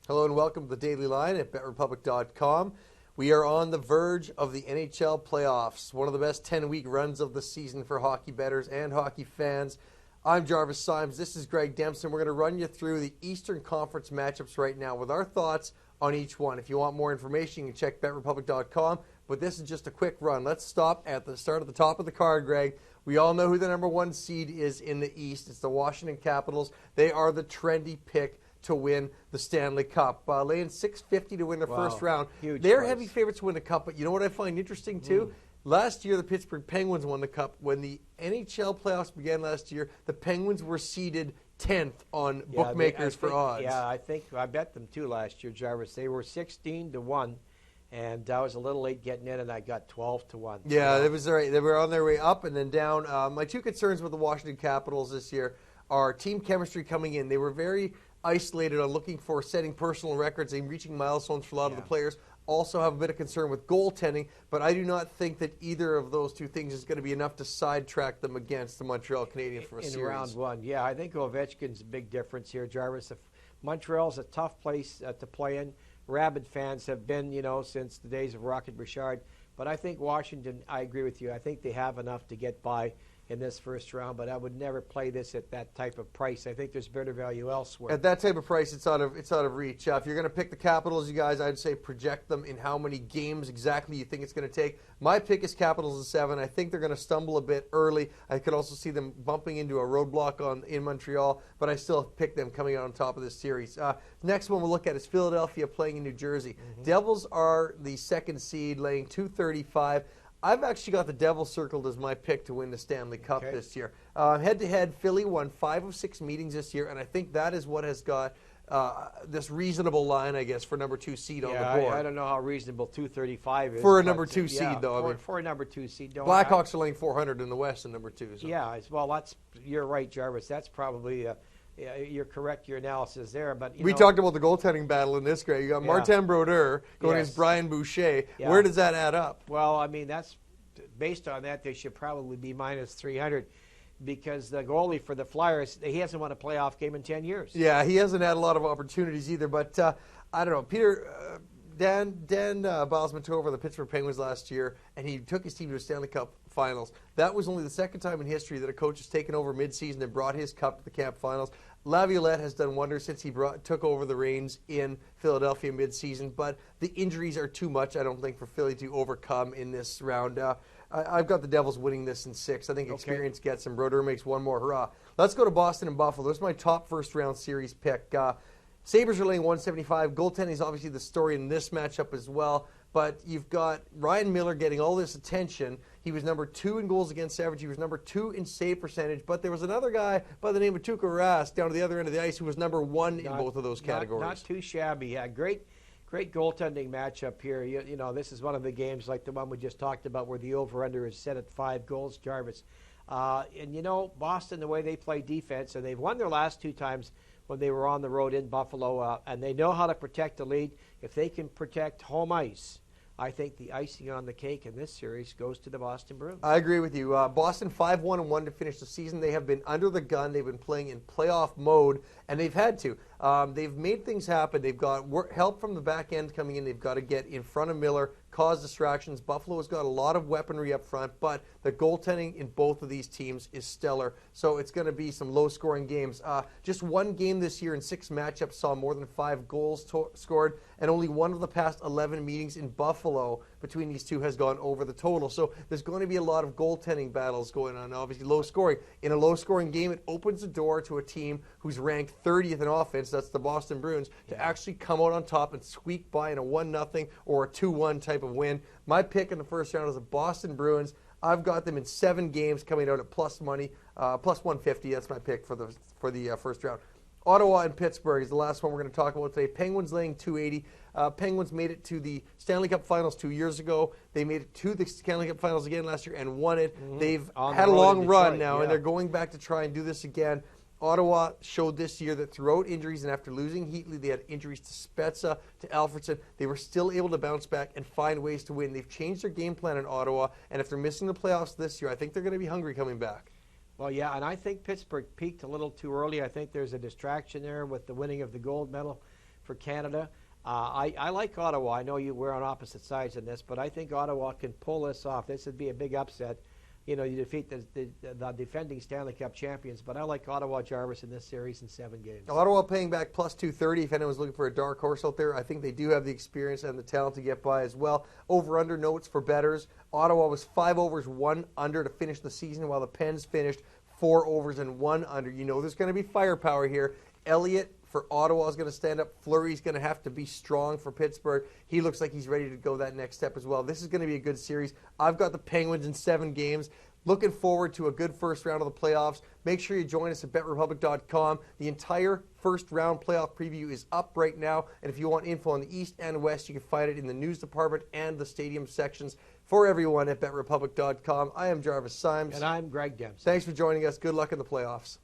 Hello and welcome to the Daily Line at BetRepublic.com. We are on the verge of the NHL playoffs, one of the best 10-week runs of the season for hockey bettors and hockey fans. I'm Jarvis Symes. This is Greg Dempson. We're going to run you through the Eastern Conference matchups right now with our thoughts on each one. If you want more information, you can check BetRepublic.com, but this is just a quick run. Let's stop at the start of the top of the card, Greg. We all know who the number one seed is in the East. It's the Washington Capitals. They are the trendy pick to win the Stanley Cup. Laying $650 to win the first round. They're heavy favorites to win the Cup, but you know what I find interesting too? Last year, the Pittsburgh Penguins won the Cup. When the NHL playoffs began last year, the Penguins were seeded 10th on bookmakers for odds. Yeah, I bet them too last year, Jarvis. They were 16-1. And I was a little late getting in, and I got 12-1. Yeah, it was all right. They were on their way up and then down. My two concerns with the Washington Capitals this year are team chemistry coming in. They were very isolated on looking for setting personal records and reaching milestones for a lot of the players. Also have a bit of concern with goaltending, but I do not think that either of those two things is going to be enough to sidetrack them against the Montreal Canadiens for a series. In round one, yeah. I think Ovechkin's a big difference here, Jarvis. If Montreal's a tough place to play in. Rabid fans have been, since the days of Rocket Richard. But I think Washington, I agree with you. I think they have enough to get by in this first round, but I would never play this at that type of price. I think there's better value elsewhere. At that type of price, it's out of reach. If you're going to pick the Capitals, you guys, I'd say project them in how many games exactly you think it's going to take. My pick is Capitals in 7. I think they're going to stumble a bit early. I could also see them bumping into a roadblock in Montreal, but I still pick them coming out on top of this series. Next one we'll look at is Philadelphia playing in New Jersey. Devils are the second seed, laying 235. I've actually got the Devils circled as my pick to win the Stanley Cup this year. Head-to-head, Philly won 5 of 6 meetings this year, and I think that is what has got this reasonable line, I guess, for number 2 seed on the board. I don't know how reasonable 235 is. For a number 2 seed, though. For a number 2 seed. Blackhawks are laying 400 in the West in number 2. So. Yeah, well, you're right, Jarvis. That's probably... you're correct, your analysis there. But we talked about the goaltending battle in this, Greg. You got Martin Brodeur going against Brian Boucher. Yeah. Where does that add up? Well, I mean, that's based on that, they should probably be minus 300 because the goalie for the Flyers, he hasn't won a playoff game in 10 years. Yeah, he hasn't had a lot of opportunities either. But I don't know. Dan Bilesman took over the Pittsburgh Penguins last year, and he took his team to a Stanley Cup Finals. That was only the second time in history that a coach has taken over midseason and brought his cup to the Camp Finals. Laviolette has done wonders since he took over the reins in Philadelphia midseason, but the injuries are too much, I don't think, for Philly to overcome in this round. I've got the Devils winning this in 6. I think experience gets them. Brodeur makes one more hurrah. Let's go to Boston and Buffalo. This is my top first-round series pick. Sabres are laying 175. Goaltending is obviously the story in this matchup as well. But you've got Ryan Miller getting all this attention. He was number 2 in goals against average. He was number 2 in save percentage. But there was another guy by the name of Tuukka Rask down to the other end of the ice who was number 1 in both of those categories. Not too shabby. Yeah, great goaltending matchup here. This is one of the games like the one we just talked about where the over-under is set at 5 goals, Jarvis. Boston, the way they play defense, and they've won their last 2 times when they were on the road in Buffalo, and they know how to protect the lead. If they can protect home ice, I think the icing on the cake in this series goes to the Boston Bruins. I agree with you. Boston 5-1-1 to finish the season. They have been under the gun. They've been playing in playoff mode, and they've had to. They've made things happen. They've got help from the back end coming in. They've got to get in front of Miller, cause distractions. Buffalo has got a lot of weaponry up front, but the goaltending in both of these teams is stellar. So it's going to be some low-scoring games. Just one game this year in 6 matchups saw more than 5 goals scored, and only one of the past 11 meetings in Buffalo between these two has gone over the total. So there's going to be a lot of goaltending battles going on. Obviously, low scoring. In a low-scoring game, it opens the door to a team who's ranked 30th in offense, that's the Boston Bruins, to actually come out on top and squeak by in a 1-0 or a 2-1 type of win. My pick in the first round is the Boston Bruins. I've got them in 7 games coming out at plus money, plus 150. That's my pick for the first round. Ottawa and Pittsburgh is the last one we're going to talk about today. Penguins laying 280. Penguins made it to the Stanley Cup Finals 2 years ago. They made it to the Stanley Cup Finals again last year and won it. They've had a long run now, and they're going back to try and do this again. Ottawa showed this year that throughout injuries and after losing Heatley, they had injuries to Spezza, to Alfredson. They were still able to bounce back and find ways to win. They've changed their game plan in Ottawa, and if they're missing the playoffs this year, I think they're going to be hungry coming back. Well, yeah, and I think Pittsburgh peaked a little too early. I think there's a distraction there with the winning of the gold medal. for Canada. I like Ottawa. I know we're on opposite sides in this, but I think Ottawa can pull this off. This would be a big upset. You defeat the defending Stanley Cup champions, but I like Ottawa, Jarvis, in this series in 7 games. Ottawa paying back plus 230 if anyone's looking for a dark horse out there. I think they do have the experience and the talent to get by as well. Over-under notes for bettors. Ottawa was 5 overs, 1 under to finish the season, while the Pens finished 4 overs and 1 under. There's going to be firepower here. Elliott for Ottawa is going to stand up. Fleury's going to have to be strong for Pittsburgh. He looks like he's ready to go that next step as well. This is going to be a good series. I've got the Penguins in 7 games. Looking forward to a good first round of the playoffs. Make sure you join us at BetRepublic.com. The entire first round playoff preview is up right now. And if you want info on the East and West, you can find it in the news department and the stadium sections. For everyone at BetRepublic.com, I am Jarvis Symes. And I'm Greg Dempsey. Thanks for joining us. Good luck in the playoffs.